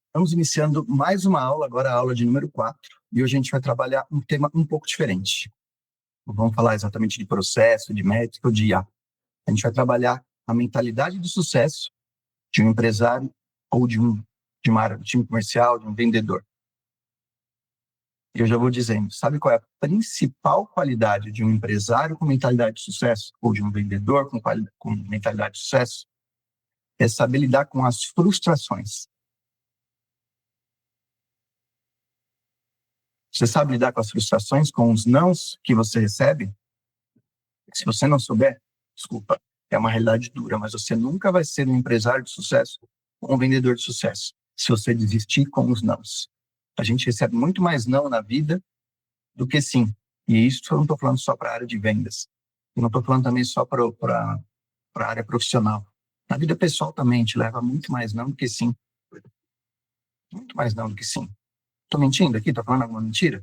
Estamos iniciando mais uma aula, agora a aula de número 4, e hoje a gente vai trabalhar um tema um pouco diferente. Não vamos falar exatamente de processo, de métrica ou de IA. A gente vai trabalhar a mentalidade de sucesso de um empresário ou de uma área, de um time comercial, de um vendedor. E eu já vou dizendo, sabe qual é a principal qualidade de um empresário com mentalidade de sucesso ou de um vendedor com mentalidade de sucesso? É saber lidar com as frustrações. Você sabe lidar com as frustrações, com os nãos que você recebe? Se você não souber, desculpa, é uma realidade dura, mas você nunca vai ser um empresário de sucesso ou um vendedor de sucesso se você desistir com os nãos. A gente recebe muito mais não na vida do que sim. E isso eu não estou falando só para a área de vendas. Eu não estou falando também só para a área profissional. Na vida pessoal também, a gente leva muito mais não do que sim. Muito mais não do que sim. Estou mentindo aqui? Estou falando alguma mentira?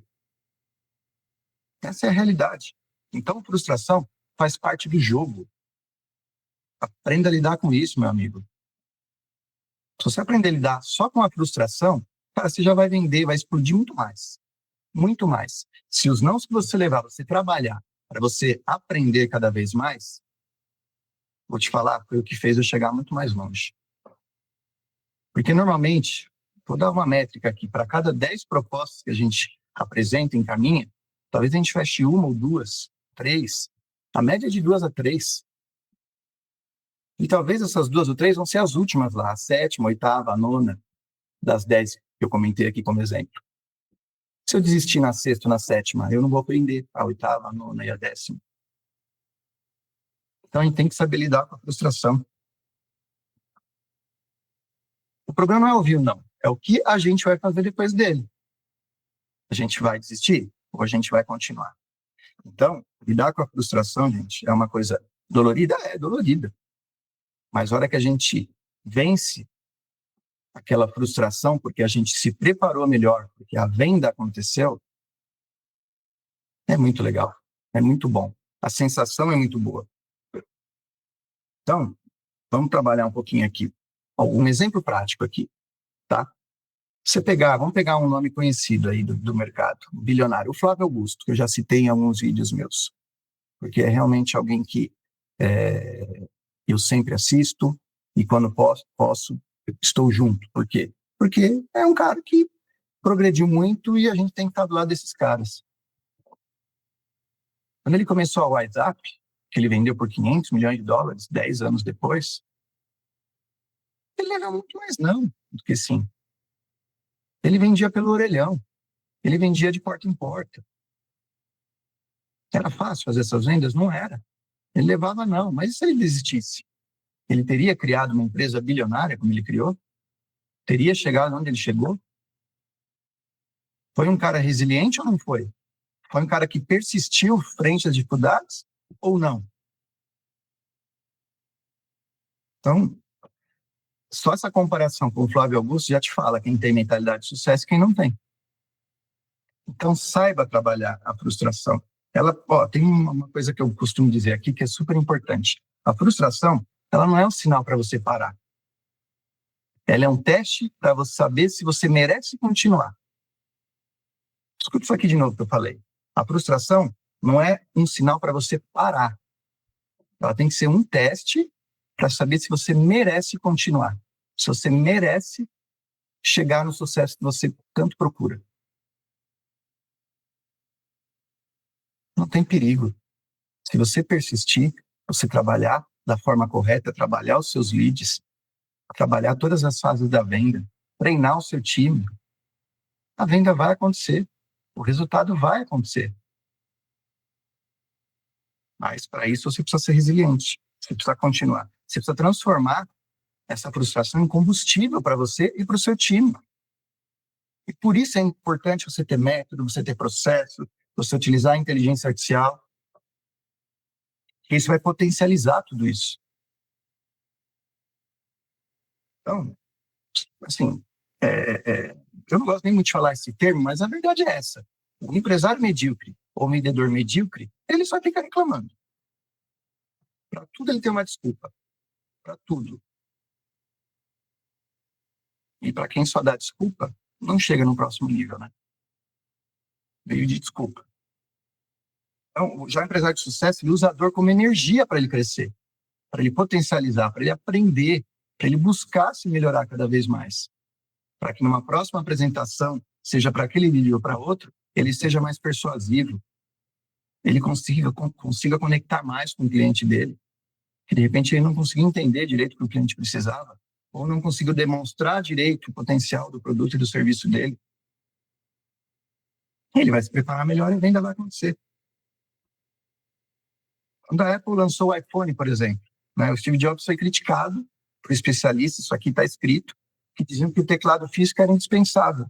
Essa é a realidade. Então, frustração faz parte do jogo. Aprenda a lidar com isso, meu amigo. Se você aprender a lidar só com a frustração, cara, você já vai vender, vai explodir muito mais. Muito mais. Se os nãos que você levar, você trabalhar para você aprender cada vez mais, vou te falar, foi o que fez eu chegar muito mais longe. Porque normalmente, vou dar uma métrica aqui, para cada 10 propostas que a gente apresenta, encaminha, talvez a gente feche uma ou duas, três. A média é de 2 a 3. E talvez essas 2 ou 3 vão ser as últimas lá, a 7ª, a 8ª, a 9ª, das 10 que eu comentei aqui como exemplo. Se eu desistir na 6ª, na 7ª, eu não vou aprender a 8ª, a 9ª e a 10ª. Então, a gente tem que saber lidar com a frustração. O problema não é ouvir o não, é o que a gente vai fazer depois dele. A gente vai desistir ou a gente vai continuar? Então, lidar com a frustração, gente, é uma coisa dolorida? É dolorida. Mas a hora que a gente vence aquela frustração porque a gente se preparou melhor, porque a venda aconteceu, é muito legal, é muito bom. A sensação é muito boa. Então, vamos trabalhar um pouquinho aqui. Um exemplo prático aqui, tá? Vamos pegar um nome conhecido aí do mercado, um bilionário, o Flávio Augusto, que eu já citei em alguns vídeos meus, porque é realmente alguém que eu sempre assisto e quando posso, estou junto. Por quê? Porque é um cara que progrediu muito e a gente tem que estar do lado desses caras. Quando ele começou a WhatsApp, que ele vendeu por 500 milhões de dólares, 10 anos depois, ele era muito mais não do que sim. Ele vendia pelo orelhão, ele vendia de porta em porta. Era fácil fazer essas vendas? Não era. Ele levava não, mas e se ele desistisse? Ele teria criado uma empresa bilionária como ele criou? Teria chegado onde ele chegou? Foi um cara resiliente ou não foi? Foi um cara que persistiu frente às dificuldades ou não? Então, só essa comparação com o Flávio Augusto já te fala quem tem mentalidade de sucesso e quem não tem. Então, saiba trabalhar a frustração. Tem uma coisa que eu costumo dizer aqui que é super importante. A frustração, ela não é um sinal para você parar. Ela é um teste para você saber se você merece continuar. Escuta isso aqui de novo que eu falei. A frustração não é um sinal para você parar. Ela tem que ser um teste para saber se você merece continuar. Se você merece chegar no sucesso que você tanto procura. Não tem perigo. Se você persistir, você trabalhar da forma correta, trabalhar os seus leads, trabalhar todas as fases da venda, treinar o seu time, a venda vai acontecer. O resultado vai acontecer. Mas, para isso, você precisa ser resiliente. Você precisa continuar. Você precisa transformar essa frustração em combustível para você e para o seu time. E por isso é importante você ter método, você ter processo, você utilizar a inteligência artificial, que isso vai potencializar tudo isso. Então, assim, eu não gosto nem muito de falar esse termo, mas a verdade é essa. O empresário medíocre ou vendedor medíocre, ele só fica reclamando. Para tudo ele tem uma desculpa. Para tudo. E para quem só dá desculpa, não chega no próximo nível, né? Veio de desculpa. Então, já o empresário de sucesso, ele usa a dor como energia para ele crescer, para ele potencializar, para ele aprender, para ele buscar se melhorar cada vez mais. Para que numa próxima apresentação, seja para aquele vídeo ou para outro, ele seja mais persuasivo, ele consiga conectar mais com o cliente dele, que de repente ele não conseguia entender direito o que o cliente precisava, ou não conseguiu demonstrar direito o potencial do produto e do serviço dele. Ele vai se preparar melhor e a venda vai acontecer. Quando a Apple lançou o iPhone, por exemplo, né, o Steve Jobs foi criticado por especialistas, isso aqui está escrito, que diziam que o teclado físico era indispensável.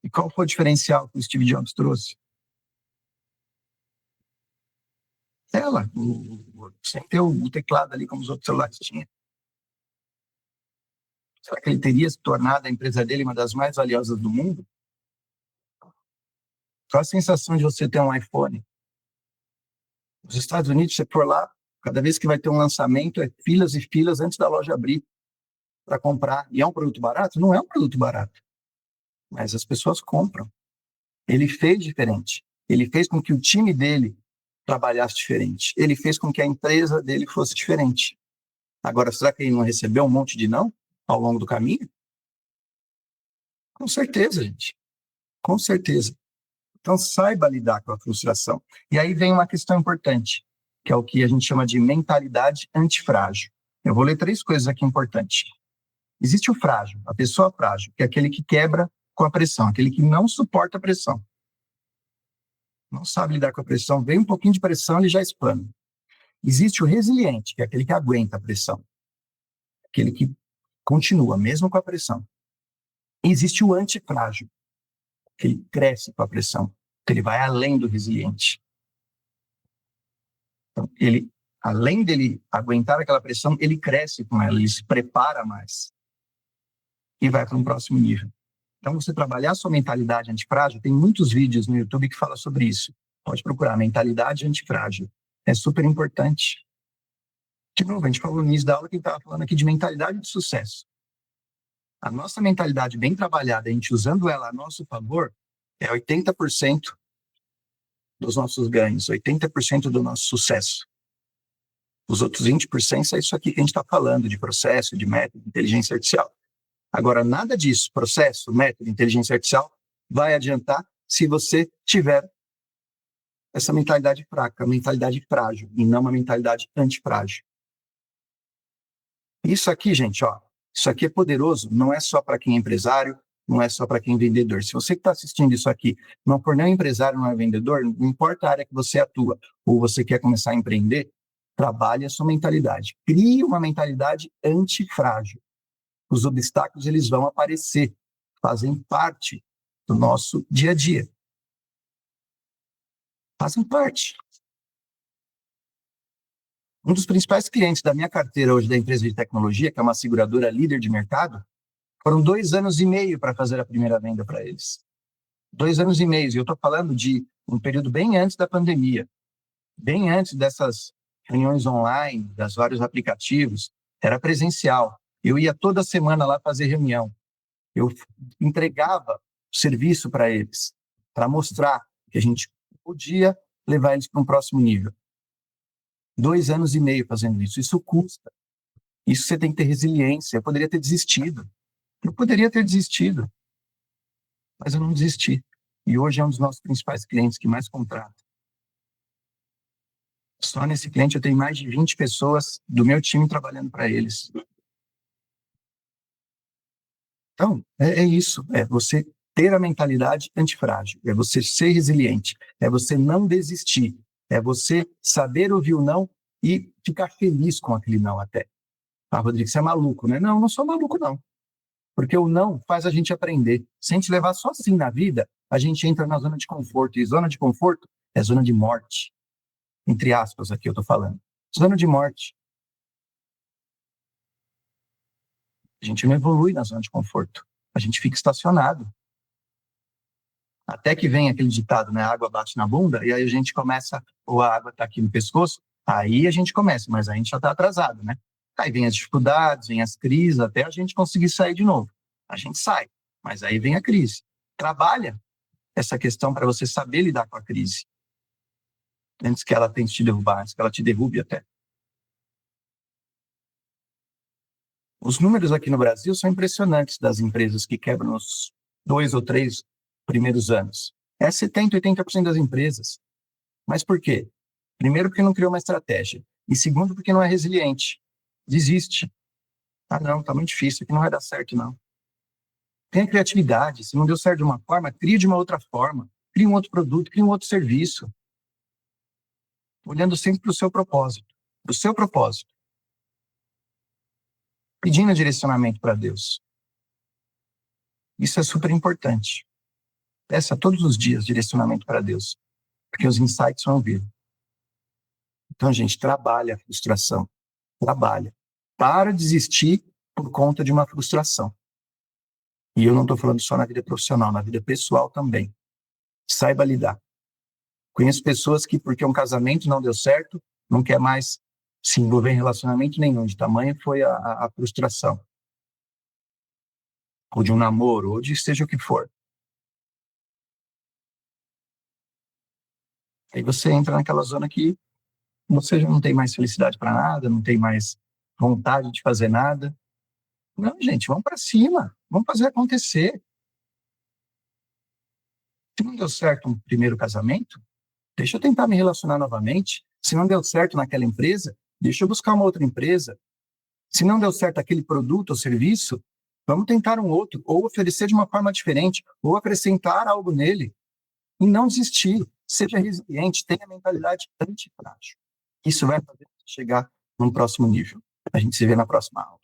E qual foi o diferencial que o Steve Jobs trouxe? Tela, sem ter o teclado ali como os outros celulares tinham. Será que ele teria se tornado a empresa dele uma das mais valiosas do mundo? Qual a sensação de você ter um iPhone? Nos Estados Unidos, você for lá, cada vez que vai ter um lançamento, é filas e filas antes da loja abrir para comprar. E é um produto barato? Não é um produto barato. Mas as pessoas compram. Ele fez diferente. Ele fez com que o time dele trabalhasse diferente. Ele fez com que a empresa dele fosse diferente. Agora, será que ele não recebeu um monte de não ao longo do caminho? Com certeza, gente. Com certeza. Então, saiba lidar com a frustração. E aí vem uma questão importante, que é o que a gente chama de mentalidade antifrágil. Eu vou ler 3 coisas aqui importantes. Existe o frágil, a pessoa frágil, que é aquele que quebra com a pressão, aquele que não suporta a pressão. Não sabe lidar com a pressão, vem um pouquinho de pressão, ele já explana. Existe o resiliente, que é aquele que aguenta a pressão, aquele que continua, mesmo com a pressão. E existe o antifrágil, que ele cresce com a pressão, que ele vai além do resiliente. Então, ele, além dele aguentar aquela pressão, ele cresce com ela, ele se prepara mais e vai para um próximo nível. Então, você trabalhar a sua mentalidade antifrágil, tem muitos vídeos no YouTube que falam sobre isso. Pode procurar, mentalidade antifrágil. É super importante. De novo, a gente falou no início da aula que a gente estava falando aqui de mentalidade de sucesso. A nossa mentalidade bem trabalhada, a gente usando ela a nosso favor, é 80% dos nossos ganhos, 80% do nosso sucesso. Os outros 20% é isso aqui que a gente está falando, de processo, de método, de inteligência artificial. Agora, nada disso, processo, método, inteligência artificial, vai adiantar se você tiver essa mentalidade fraca, mentalidade frágil, e não uma mentalidade antifrágil. Isso aqui, gente, ó, isso aqui é poderoso, não é só para quem é empresário, não é só para quem é vendedor. Se você que está assistindo isso aqui não for nem empresário, não é vendedor, não importa a área que você atua, ou você quer começar a empreender, trabalhe a sua mentalidade. Crie uma mentalidade antifrágil. Os obstáculos, eles vão aparecer, fazem parte do nosso dia a dia. Fazem parte. Um dos principais clientes da minha carteira hoje da empresa de tecnologia, que é uma seguradora líder de mercado, foram 2 anos e meio para fazer a primeira venda para eles. 2 anos e meio, e eu estou falando de um período bem antes da pandemia, bem antes dessas reuniões online, das vários aplicativos, era presencial. Eu ia toda semana lá fazer reunião. Eu entregava serviço para eles, para mostrar que a gente podia levar eles para um próximo nível. 2 anos e meio fazendo isso. Isso custa. Isso você tem que ter resiliência. Eu poderia ter desistido. Eu poderia ter desistido. Mas eu não desisti. E hoje é um dos nossos principais clientes que mais contrata. Só nesse cliente eu tenho mais de 20 pessoas do meu time trabalhando para eles. Então, é isso. É você ter a mentalidade antifrágil. É você ser resiliente. É você não desistir. É você saber ouvir o não e ficar feliz com aquele não até. Ah, Rodrigo, você é maluco, né? Não, não sou maluco, não. Porque o não faz a gente aprender. Se a gente levar só assim na vida, a gente entra na zona de conforto. E zona de conforto é zona de morte. Entre aspas, aqui eu estou falando. Zona de morte. A gente não evolui na zona de conforto. A gente fica estacionado. Até que vem aquele ditado, né? A água bate na bunda, e aí a gente começa, ou a água está aqui no pescoço, aí a gente começa, mas a gente já está atrasado, né? Aí vem as dificuldades, vem as crises, até a gente conseguir sair de novo. A gente sai, mas aí vem a crise. Trabalha essa questão para você saber lidar com a crise. Antes que ela tente te derrubar, antes que ela te derrube até. Os números aqui no Brasil são impressionantes das empresas que quebram nos 2 ou 3 primeiros anos. É 70%, 80% das empresas. Mas por quê? Primeiro, porque não criou uma estratégia. E segundo, porque não é resiliente. Desiste. Ah, não, tá muito difícil, aqui não vai dar certo, não. Tenha criatividade. Se não deu certo de uma forma, crie de uma outra forma. Crie um outro produto, crie um outro serviço. Olhando sempre para o seu propósito. Para o seu propósito. Pedindo direcionamento para Deus. Isso é super importante. Peça todos os dias direcionamento para Deus. Porque os insights vão vir. Então, gente, trabalha a frustração. Trabalha. Para desistir por conta de uma frustração. E eu não estou falando só na vida profissional, na vida pessoal também. Saiba lidar. Conheço pessoas que, porque um casamento não deu certo, não quer mais se envolver em relacionamento nenhum. De tamanho foi a frustração. Ou de um namoro, ou de seja o que for. Aí você entra naquela zona que você já não tem mais felicidade para nada, não tem mais vontade de fazer nada. Não, gente, vamos para cima. Vamos fazer acontecer. Se não deu certo um primeiro casamento, deixa eu tentar me relacionar novamente. Se não deu certo naquela empresa, deixa eu buscar uma outra empresa. Se não deu certo aquele produto ou serviço, vamos tentar um outro, ou oferecer de uma forma diferente, ou acrescentar algo nele. E não desistir. Seja resiliente, tenha mentalidade antifrágil. Isso vai fazer você chegar num próximo nível. A gente se vê na próxima aula.